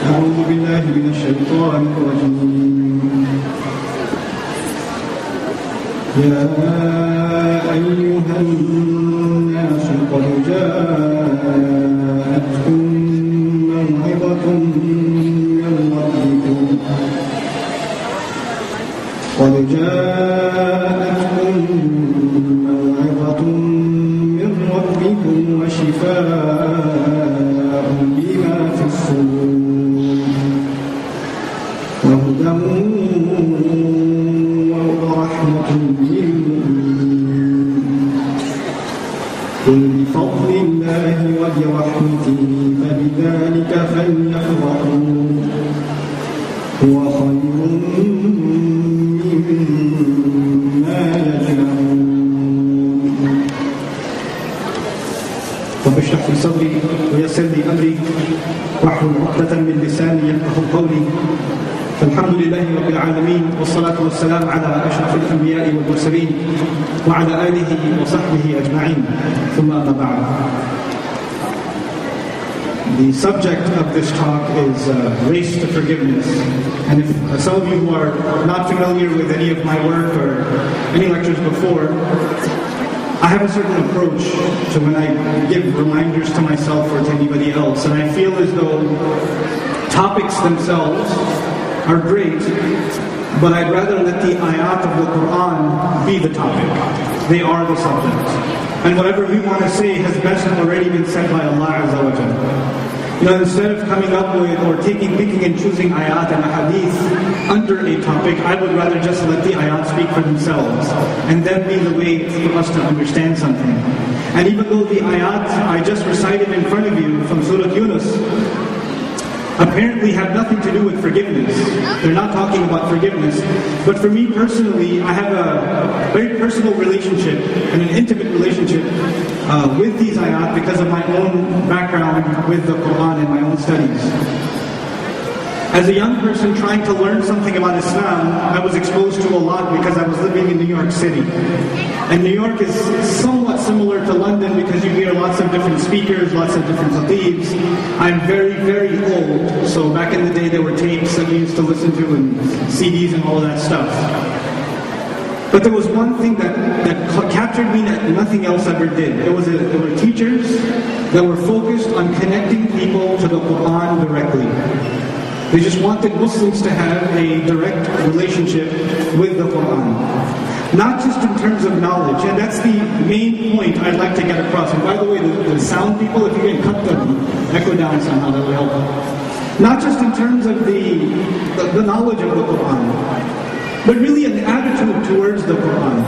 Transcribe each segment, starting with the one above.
أعوذ بالله من الشيطان الرجيم. يا أيها الناس قد جاءتكم موعظة من ربكم وشفاء لما في الصدور وهدى ورحمة للمؤمنين. قل بفضل الله وبرحمته فبذلك فليفرحوا هو خير مما يجمعون. رب اشرح لي صدري ويسر لي امري واحلل عقدة من لساني يفقهوا قولي. فالحمد لله رب العالمين والصلاة والسلام على أشرف الأنبياء والمرسلين وعلى آله وصحبه أجمعين. ثم أما بعد. The subject of this talk is race to forgiveness. And if some of you who are not familiar with any of my work or any lectures before, I have a certain approach to when I give reminders to myself or to anybody else. And I feel as though topics themselves are great, but I'd rather let the ayat of the Quran be the topic. They are the subject. And whatever we want to say has best already been said by Allah Azza wa Jalla. Instead of coming up with or picking and choosing ayat and hadith under a topic, I would rather just let the ayat speak for themselves and then be the way for us to understand something. And even though the ayat I just recited in front of you from Surah Yunus apparently have nothing to do with forgiveness. They're not talking about forgiveness. But for me personally, I have a very personal relationship and an intimate relationship with these ayat because of my own background with the Quran and my own studies. As a young person trying to learn something about Islam, I was exposed to a lot because I was living in New York City. And New York is somewhat similar to London because you hear lots of different speakers, lots of different khatibs. I'm very, very old, so back in the day there were tapes that we used to listen to and CDs and all of that stuff. But there was one thing that captured me that nothing else ever did. There were teachers that were focused on connecting people to the Quran directly. They just wanted Muslims to have a direct relationship with the Quran. Not just in terms of knowledge, and that's the main point I'd like to get across. And by the way, the sound people, if you can cut the echo down somehow, that will help. Not just in terms of the knowledge of the Quran, but really an attitude towards the Quran.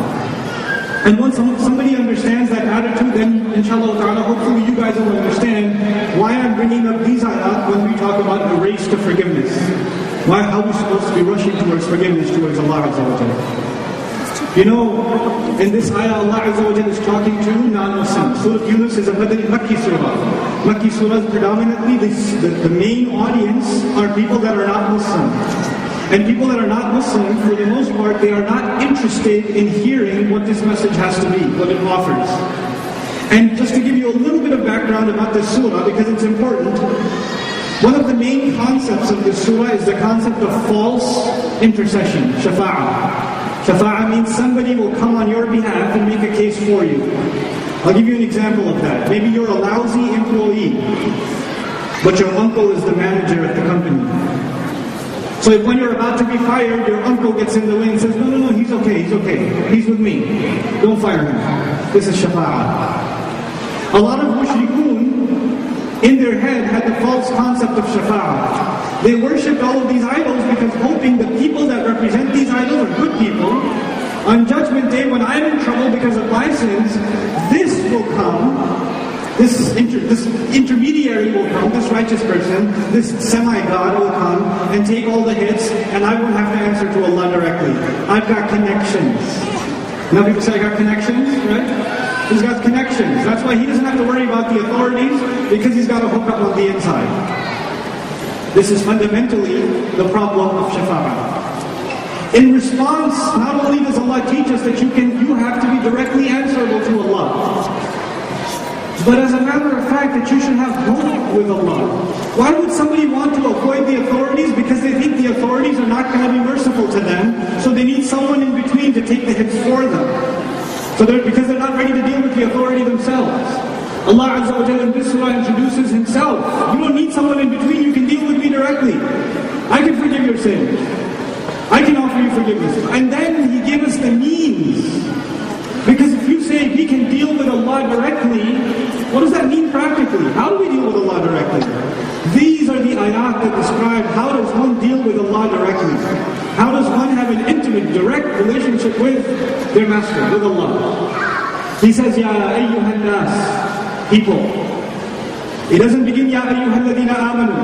And once somebody understands that attitude, then inshallah ta'ala, hopefully you guys will understand why I'm bringing up these ayat when we talk about a race to forgiveness. How we're supposed to be rushing towards forgiveness towards Allah Azza wa Jalla. In this ayah, Allah Azza wa Jalla is talking to non-Muslims. Surah Yunus is a Makki surah. Makki surahs predominantly, the main audience are people that are not Muslim. And people that are not Muslim, for the most part, they are not interested in hearing what this message has to be, what it offers. And just to give you a little bit of background about this surah, because it's important, one of the main concepts of this surah is the concept of false intercession, shafa'ah. Shafa'ah means somebody will come on your behalf and make a case for you. I'll give you an example of that. Maybe you're a lousy employee, but your uncle is the manager at the company. So if when you're about to be fired, your uncle gets in the way and says, no, he's okay, he's with me. Don't fire him. This is shafa'ah. A lot of mushrikun, in their head, had the false concept of shafa'ah. They worshipped all of these idols because hoping the people that represent these idols are good people. On Judgment Day, when I'm in trouble because of my sins, this will come. This intermediary will come, this righteous person, this semi-God will come and take all the hits, and I won't have to answer to Allah directly. I've got connections. Now people say, I got connections, right? He's got connections. That's why he doesn't have to worry about the authorities, because he's got a hookup on the inside. This is fundamentally the problem of shafa'ah. In response, not only does Allah teach us that you have to be directly answerable to Allah, But as a matter of fact, that you should have hope with Allah. Why would somebody want to avoid the authorities? Because they think the authorities are not going to be merciful to them, so they need someone in between to take the hits for them. Because they're not ready to deal with the authority themselves. Allah Azza wa Jalla in this surah introduces Himself. You don't need someone in between, you can deal with me directly. I can forgive your sins. I can offer you forgiveness. And then He gave us the means. Because if you say we can deal with Allah directly, what does that mean practically? How do we deal with Allah directly? These are the ayat that describe how does one deal with Allah directly. How does one have an intimate, direct relationship with their master, with Allah. He says, Ya ayyuhan nas, people. It doesn't begin, Ya ayyuhan ladina amanu.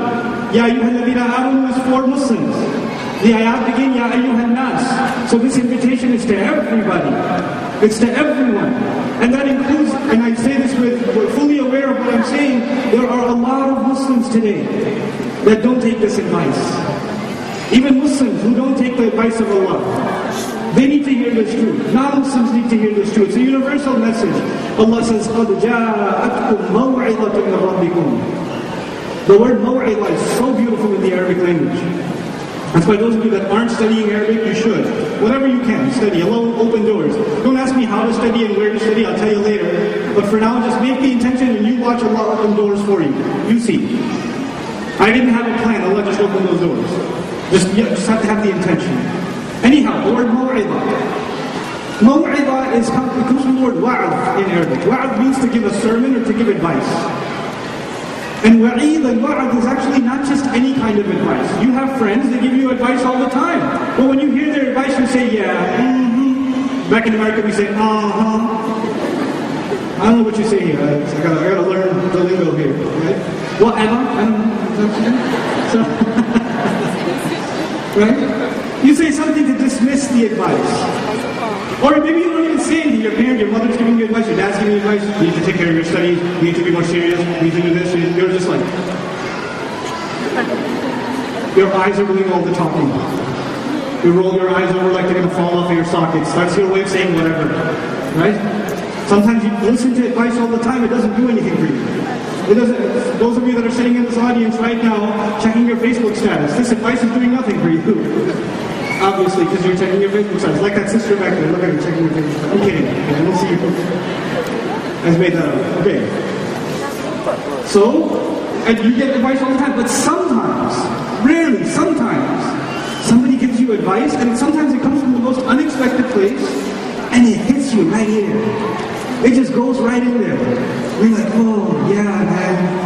Ya ayyuhan ladina amanu is for Muslims. The ayat begin, Ya ayyuhan nas. So this invitation is to everybody. It's to everyone. And that includes, and I say this with, we're fully aware of what I'm saying, there are a lot of Muslims today that don't take this advice. Even Muslims who don't take the advice of Allah. They need to hear this truth. Non-Muslims need to hear this truth. It's a universal message. Allah says, قَدْ جَاءَتْكُمْ مَوْعِظَةٌ مِّن رَبِّكُمْ. The word maw'idah is so beautiful in the Arabic language. That's why those of you that aren't studying Arabic, you should. Whatever you can, study. Allah will open doors. Don't ask me how to study and where to study, I'll tell you later. But for now, just make the intention and you watch Allah open doors for you. You see. I didn't have a plan, Allah just opened those doors. Just have to have the intention. Anyhow, the word maw'idah. Maw'idah comes from the word wa'ad in Arabic. Wa'ad means to give a sermon or to give advice. And wa'id and wa'ad is actually not just any kind of advice. You have friends, they give you advice all the time. But when you hear their advice, you say, yeah, Back in America, we say, I don't know what you say here. I gotta learn the lingo here, right? Whatever, I don't know. So, right? You say something to dismiss the advice. Or maybe you don't even say anything. Your parent, your mother's giving you advice, your dad's giving you advice. You need to take care of your studies. You need to be more serious. You need to do this. You're just like... Your eyes are doing all the talking. You roll your eyes over like they're going to fall off of your sockets. That's your way of saying whatever. Right? Sometimes you listen to advice all the time. It doesn't do anything for you. It doesn't. Those of you that are sitting in this audience right now, checking your Facebook status, this advice is doing nothing for you. Obviously, because you're checking your Facebook status. Like that sister back there. Look at her checking your Facebook status. I'm kidding. I don't see you. I just made that up. Okay. So, and you get advice all the time, but sometimes, rarely, sometimes, somebody gives you advice, and sometimes it comes from the most unexpected place, and it hits you right here. It just goes right in there. You're like, oh, yeah, man.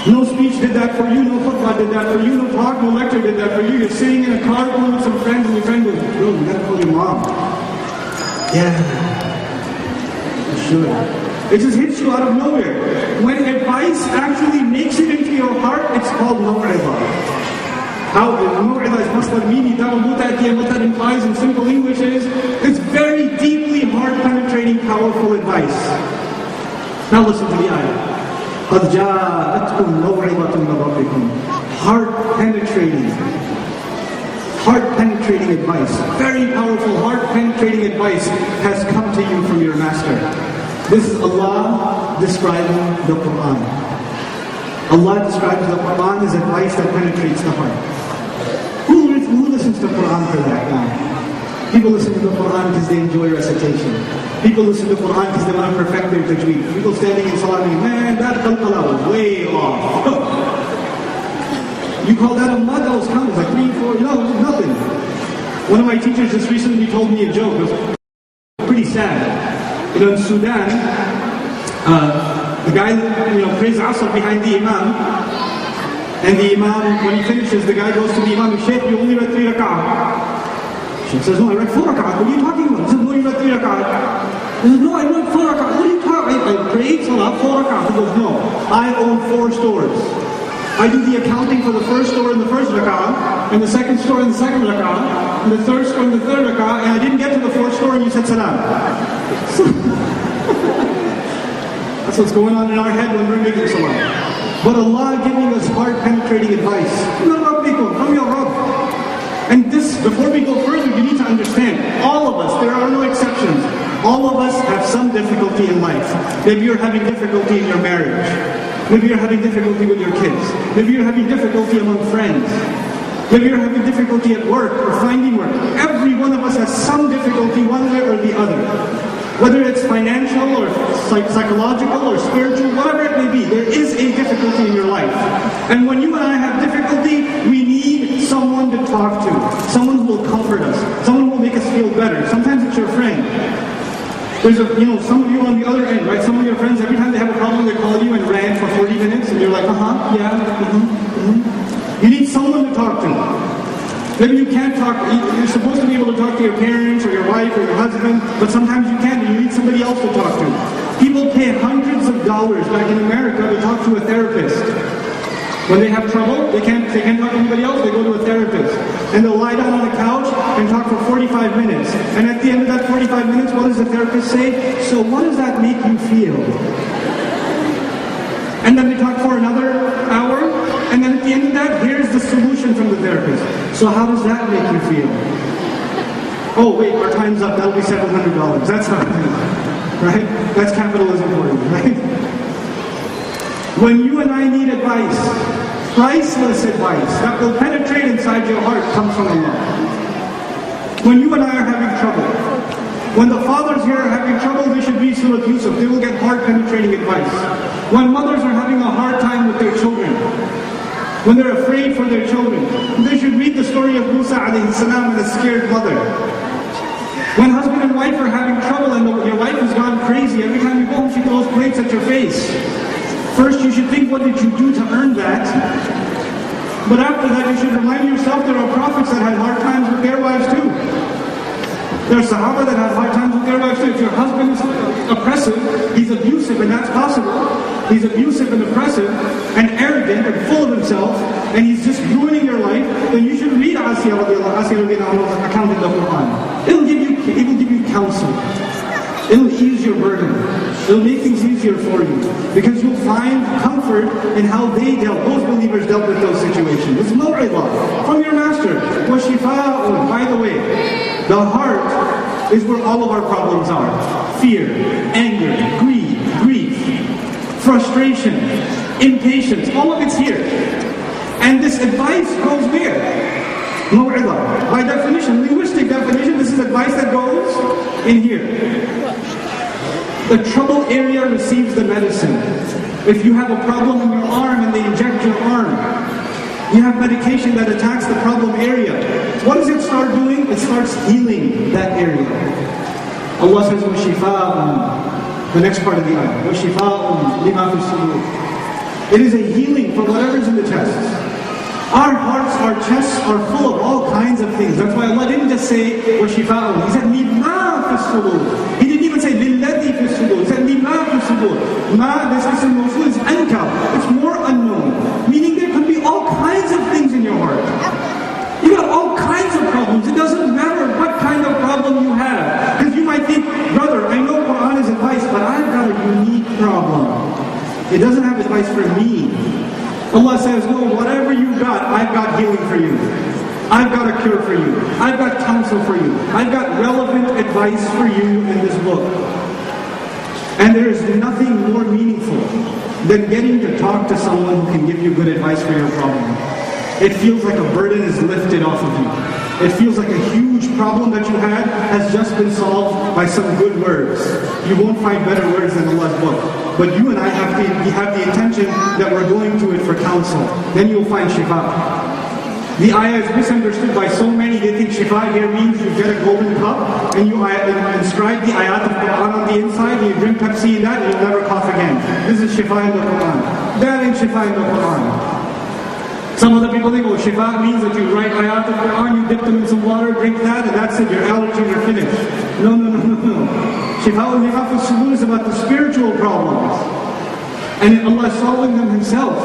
No speech did that for you, no khutba did that for you, no talk, no lecture did that for you. You're sitting in a car going with some friends, and your friend goes, bro, you gotta call your mom. Yeah, you should. It just hits you out of nowhere. When advice actually makes it into your heart, it's called maw'idah. How maw'idah is masdar mimi, what that implies in simple English is, it's very deeply heart-penetrating, powerful advice. Now listen to the ayah. قَدْ جَاءَتْكُمْ مَوْعِظَةٌ مِّن رَبِّكُمْ. Heart-penetrating advice. Very powerful, heart-penetrating advice has come to you from your master. This is Allah describing the Quran. Allah describes the Quran as advice that penetrates the heart. Who listens to Quran for that now? People listen to the Quran because they enjoy recitation. People listen to the Quran because they want to perfect their tajweed. People standing in salah saying, man, that qalqala was way off. You call that a mud? Those counts like 3, 4, no, nothing. One of my teachers just recently told me a joke. It was pretty sad. In Sudan, the guy, prays Asr behind the Imam, and the Imam, when he finishes, the guy goes to the Imam, Shaykh, you only read 3 rak'ah. Shaykh says, no, I read 4 rak'ah. What are you talking about? He says, no, you read 3 rak'ah. He says, no, I read 4 rak'ah. What are you talking about? I prayed salah 4 rak'ah. He goes, no, I own 4 stores. I do the accounting for the first store in the first rak'ah, and the second store in the second rak'ah, and the third store in the third rak'ah, and I didn't get to the fourth store and you said salam. That's what's going on in our head when we're making salah. But Allah giving us heart-penetrating advice. From your Rabb. And this, before we go further, you need to understand, all of us, there are no exceptions, All of us have some difficulty in life. Maybe you're having difficulty in your marriage. Maybe you're having difficulty with your kids. Maybe you're having difficulty among friends. Maybe you're having difficulty at work or finding work. Every one of us has some difficulty one way or the other. Whether it's financial or psychological or spiritual, whatever it may be, there is a difficulty in your life. And when you and I have difficulty, we need someone to talk to. Someone who will comfort us. Someone who will make us feel better. Sometimes it's your friend. There's some of you on the other end, right? Some of your friends, every time they have a problem, they call you and rant for 40 minutes, and you're like, You need someone to talk to. Maybe you can't talk, you're supposed to be able to talk to your parents or your wife or your husband, but sometimes you can't, and you need somebody else to talk to. People pay hundreds of dollars back in America to talk to a therapist. When they have trouble, they can't talk to anybody else, they go to a therapist. And they'll lie down on a couch and talk for 45 minutes. And at the end of that 45 minutes, what does the therapist say? So what does that make you feel? And then they talk for another hour, and then at the end of that, here's the solution from the therapist. So how does that make you feel? Oh wait, our time's up, that'll be $700. That's not good, right? That's capitalism for you, right? When you and I need advice, priceless advice that will penetrate inside your heart comes from Allah. When you and I are having trouble, when the fathers here are having trouble, they should read Surah Yusuf. They will get heart-penetrating advice. When mothers are having a hard time with their children, when they're afraid for their children, they should read the story of Musa alayhi salam and a scared mother. When husband and wife are having trouble and your wife has gone crazy, every time you go home she throws plates at your face. First you should think, what did you do to earn that? But after that you should remind yourself there are prophets that had hard times with their wives too. There are Sahaba that have hard times with their wives too. If your husband is oppressive, he's abusive, and that's possible. He's abusive and oppressive and arrogant and full of himself, and he's just ruining your life, then you should read Asiyah's account in the Quran. It will give you counsel. It will ease your burden. It will make things easier for you. Because you'll find comfort in how those believers dealt with those situations. It's maw'idah from your master. وَشِفَاءٌ. By the way, the heart is where all of our problems are. Fear, anger, greed, grief, frustration, impatience, all of it's here. And this advice goes where? Maw'idah. By definition, linguistic definition, this is advice that goes in here. The trouble area receives the medicine. If you have a problem in your arm and they inject your arm, you have medication that attacks the problem area. What does it start doing? It starts healing that area. Allah says, وَشِفَاءٌ. The next part of the ayah. وَشِفَاءٌ لِمَا فِي الصُّدُورِ. It is a healing for whatever's in the chests. Our hearts, our chests are full of all kinds of things. That's why Allah didn't just say, وَشِفَاءٌ. He said, لِمَا فِي الصُّدُورِ. He didn't even say, لِلَّذِي فِي الصُّدُورِ. He said, لِمَا فِي الصُّدُورِ. Ma, this ism mawsul is ankar. It's more unknown. Meaning there could be all kinds of things in your heart. You got all kinds of problems. It doesn't matter what kind of problem you have. Because you might think, brother, I know Quran is advice, but I've got a unique problem. It doesn't have advice for me. Allah says, no, whatever you got, I've got healing for you. I've got a cure for you. I've got counsel for you. I've got relevant advice for you in this book. And there is nothing more meaningful than getting to talk to someone who can give you good advice for your problem. It feels like a burden is lifted off of you. It feels like a huge problem that you had has just been solved by some good words. You won't find better words than Allah's book. But you and I have the intention that we're going to it for counsel. Then you'll find shifa. The ayah is misunderstood by so many. They think shifa here means you get a golden cup and you inscribe the ayat of Quran on the inside and you drink Pepsi in that and you'll never cough again. This is shifa in the Quran. That ain't shifa in the Quran. Some other people think, shifa means that you write ayat of Quran, you dip them in some water, drink that, and that's it, your allergies are finished. No. Shifa al-Nifaq al-Sudur is about the spiritual problems. And Allah is solving them Himself.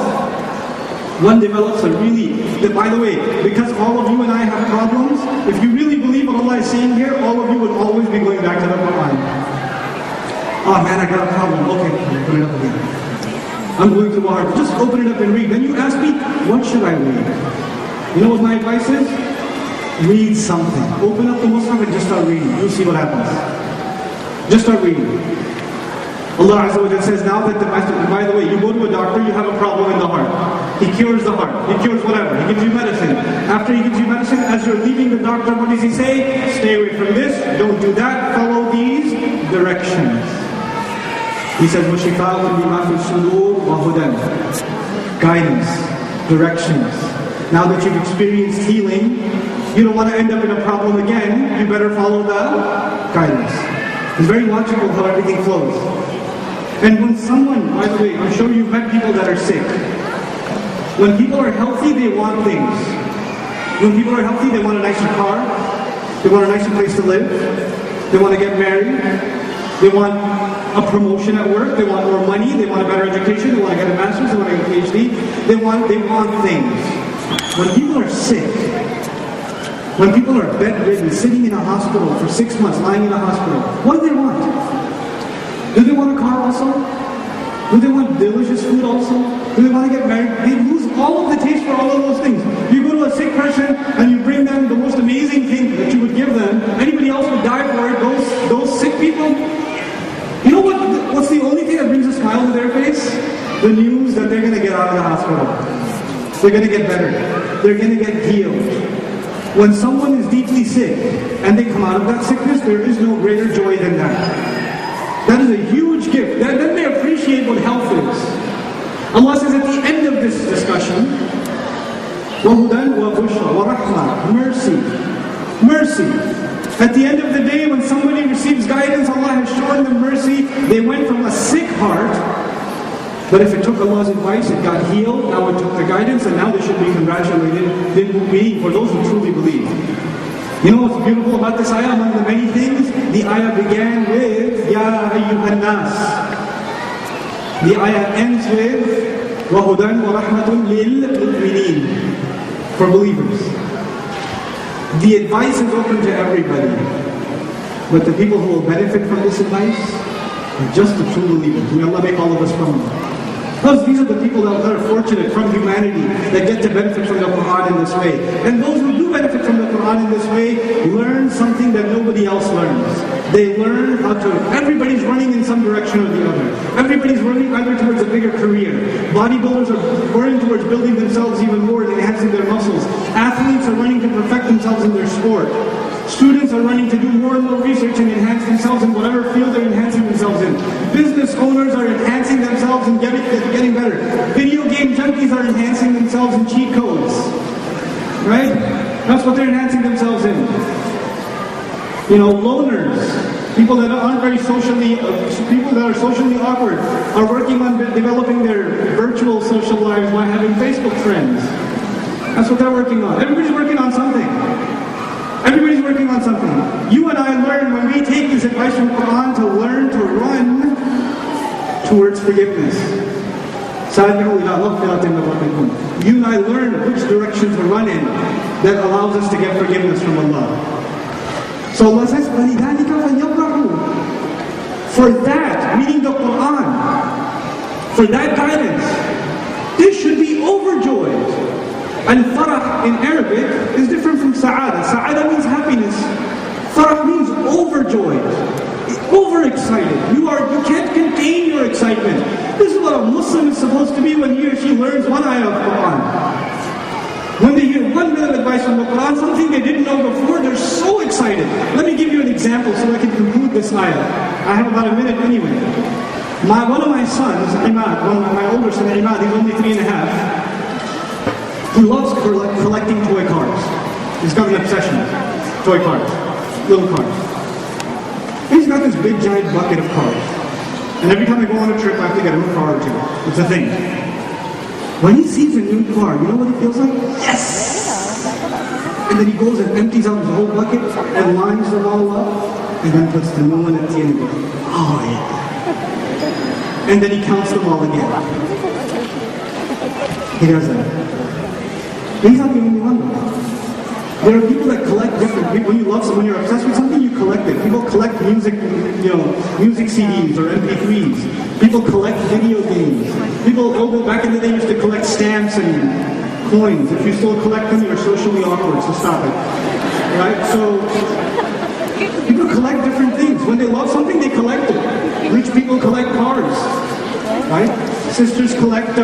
One develops a by the way, because all of you and I have problems, if you really believe what Allah is saying here, all of you would always be going back to the Quran. Oh man, I got a problem. Okay, put it up again. I'm going through hard. Just open it up and read. Then you ask me, what should I read? You know what my advice is? Read something. Open up the Muslim and just start reading. You'll see what happens. Just start reading. Allah Azza wa Jalla says now that by the way, you go to a doctor, you have a problem in the heart. He cures the heart. He cures whatever. He gives you medicine. After he gives you medicine, as you're leaving the doctor, what does he say? Stay away from this. Don't do that. Follow these directions. He says, وَشِفَاءٌ لِمَا فِي الصُّدُورِ وَهُدًى. Guidance, directions. Now that you've experienced healing, you don't want to end up in a problem again. You better follow the guidance. It's very logical how everything flows. And when someone, by the way, I'm sure you've met people that are sick. When people are healthy, they want things. When people are healthy, they want a nicer car. They want a nicer place to live. They want to get married. They want a promotion at work. They want more money. They want a better education. They want to get a master's. They want to get a PhD. They want things. When people are sick, when people are bedridden, sitting in a hospital for 6 months, lying in a hospital, what do they want? Do they want a car also? Do they want delicious food also? Do they want to get married? They lose all of the taste for all of those things. You go to a sick person and you bring them the most amazing thing that you would give them. Anybody else would die for it. Those sick people. You know what's the only thing that brings a smile to their face? The news that they're going to get out of the hospital. They're going to get better. They're going to get healed. When someone is deeply sick and they come out of that sickness, there is no greater joy than that. That is a huge gift. Then they appreciate what health is. Allah says at the end of this discussion, وَهُدًى وَبُشْرَى وَرَحْمَةً. Mercy. Mercy. At the end of the day, when somebody receives guidance, Allah has shown them mercy. They went from a sick heart, but if it took Allah's advice, it got healed. Now it took the guidance, and now they should be congratulated for those who truly believe. You know what's beautiful about this ayah? Among the many things, the ayah began with Ya ayyuhan nas. The ayah ends with وَهُدًى وَرَحْمَةٌ لِلْمُؤْمِنِينَ. For believers. The advice is open to everybody. But the people who will benefit from this advice are just the true believers. May Allah make all of us from them. These are the people that are fortunate from humanity that get to benefit from the Quran in this way. And those who do benefit from the Quran in this way learn something that nobody else learns. They learn how to, everybody's running in some direction or the other. Everybody's running either towards a bigger career. Bodybuilders are running towards building themselves even more and enhancing their muscles. Athletes are running to perfect themselves in their sport. Students are running to do more and more research and enhance themselves in whatever field they're enhancing themselves in. Business owners are enhancing themselves and getting better. Video game junkies are enhancing themselves in cheat codes. Right? That's what they're enhancing themselves in. You know, loners, people that aren't very people that are socially awkward, are working on developing their virtual social lives by having Facebook friends. That's what they're working on. Everybody's working on something. Everybody's working on something. You and I learn when we take this advice from Quran to learn to run towards forgiveness. You and I learn which direction to run in that allows us to get forgiveness from Allah. So Allah says, for that, meaning the Quran, for that guidance, they should be overjoyed. And farah in Arabic is different from sa'ada. Sa'ada means happiness. Farah means overjoyed, overexcited. You can't contain your excitement. This is what a Muslim is supposed to be when he or she learns one ayah of Quran. When they hear one bit of advice from the Quran, something they didn't know before, they're so excited. Let me give you an example so I can conclude this ayah. I have about a minute anyway. One of my sons, Imad, my older son Imad, he's only 3.5. He loves collecting toy cars. He's got an obsession. Toy cars. Little cars. He's got this big giant bucket of cars. And every time I go on a trip, I have to get him a car or two. It's a thing. When he sees a new car, you know what he feels like? Yes! And then he goes and empties out his whole bucket and lines them all up and then puts the new one at the end of it. Oh yeah. And then he counts them all again. He does that. He's not the only one. There are people that collect different people. When you love someone, you're obsessed with something, you collect it. People collect music, music CDs or MP3s. People collect video games. People, back in the day, used to collect stamps and coins. If you still collect them, you're socially awkward, so stop it. Right? So, people collect different things. When they love love something, they collect it. Rich people collect cars, right? Sisters collect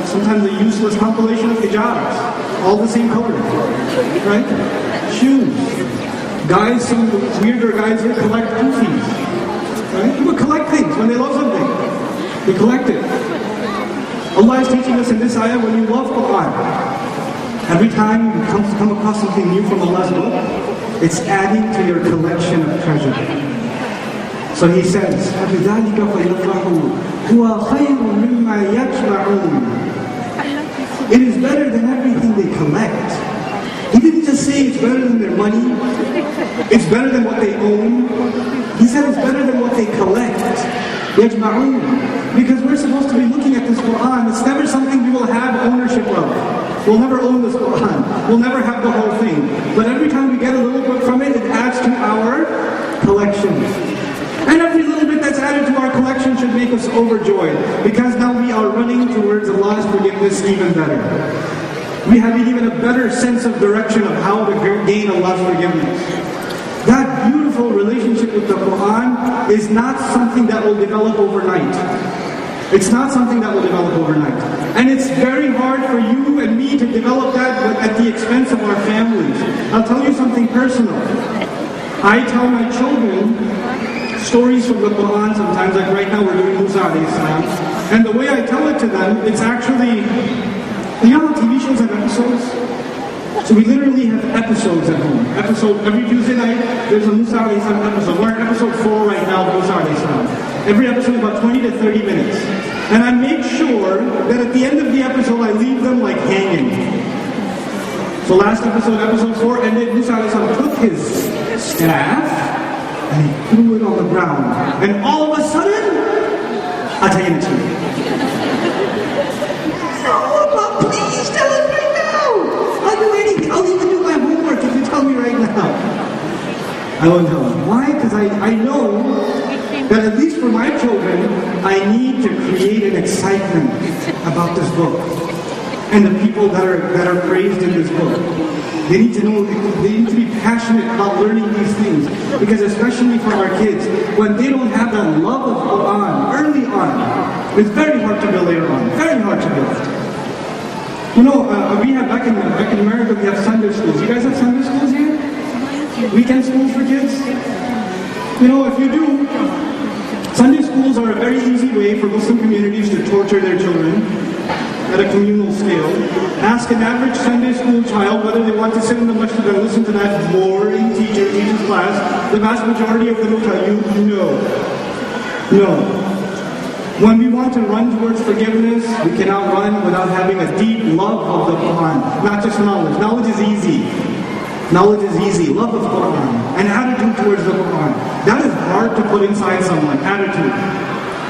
sometimes a useless compilation of hijabs, all the same color, right? Shoes. Guys, some weirder guys here collect kufis, right? People collect things when they love something. They collect it. Allah is teaching us in this ayah, when you love Quran, every time you come across something new from Allah's book, it's adding to your collection of treasure. So he says, فَبِذَلِكَ فَيَفْرَحُوا هُوَ خَيْرٌ مِمَّا يَجْمَعُونَ. It is better than everything they collect. He didn't just say it's better than their money, it's better than what they own. He said it's better than what they collect. يَجْمَعُونَ. Because we're supposed to be looking at this Quran. It's never something we will have ownership of. We'll never own this Quran. We'll never have the whole thing. But every time we get a little bit from it, it adds to our collection. And every little bit that's added to our collection should make us overjoyed. Because now we are running towards Allah's forgiveness even better. We have even a better sense of direction of how to gain Allah's forgiveness. That beautiful relationship with the Quran is not something that will develop overnight. It's not something that will develop overnight. And it's very hard for you and me to develop that at the expense of our families. I'll tell you something personal. I tell my children stories from the Quran sometimes, like right now we're doing Musa alayhi salam. And the way I tell it to them, it's actually, you know how TV shows have episodes? So we literally have episodes at home. Every Tuesday night, there's a Musa alayhi salam episode. We're at episode 4 right now of Musa alayhi salam. Every episode is about 20 to 30 minutes. And I make sure that at the end of the episode, I leave them like hanging. So last episode, episode 4, ended, Musa alayhi salam took his staff and he threw it on the ground. And all of a sudden, Atayinatu. Oh, please tell us right now. I'll do anything. I'll even do my homework if you tell me right now. I won't tell them. Why? Because I know that at least for my children, I need to create an excitement about this book and the people that are praised in this book. They need to know, they need to be passionate about learning these things. Because especially for our kids, when they don't have that love of Quran early on, it's very hard to build later on. Very hard to build. You know, we have back in America, we have Sunday schools. You guys have Sunday schools here? Weekend schools for kids? You know, if you do, Sunday schools are a very easy way for Muslim communities to torture their children at a communal scale. Ask an average Sunday school child whether they want to sit in the masjid and listen to that boring teacher teach his class. The vast majority of them will tell you, no. When we want to run towards forgiveness, we cannot run without having a deep love of the Quran. Not just knowledge. Knowledge is easy. Knowledge is easy. Love of Quran. And attitude towards the Quran. That is hard to put inside someone. Attitude.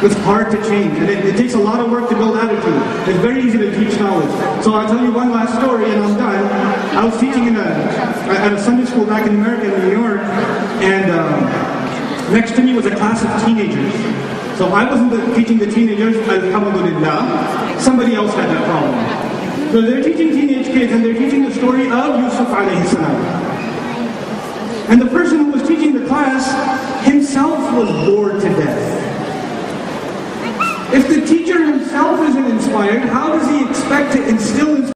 It's hard to change. And it takes a lot of work to build attitude. It's very easy to teach knowledge. So I'll tell you one last story and I'm done. I was teaching at a Sunday school back in America, in New York. And next to me was a class of teenagers. So I wasn't teaching the teenagers, alhamdulillah. Somebody else had that problem. So they're teaching teenage kids and they're teaching the story of Yusuf alayhi salam. And the person who was teaching the class himself was bored to death. If the teacher himself isn't inspired, how does he expect to instill in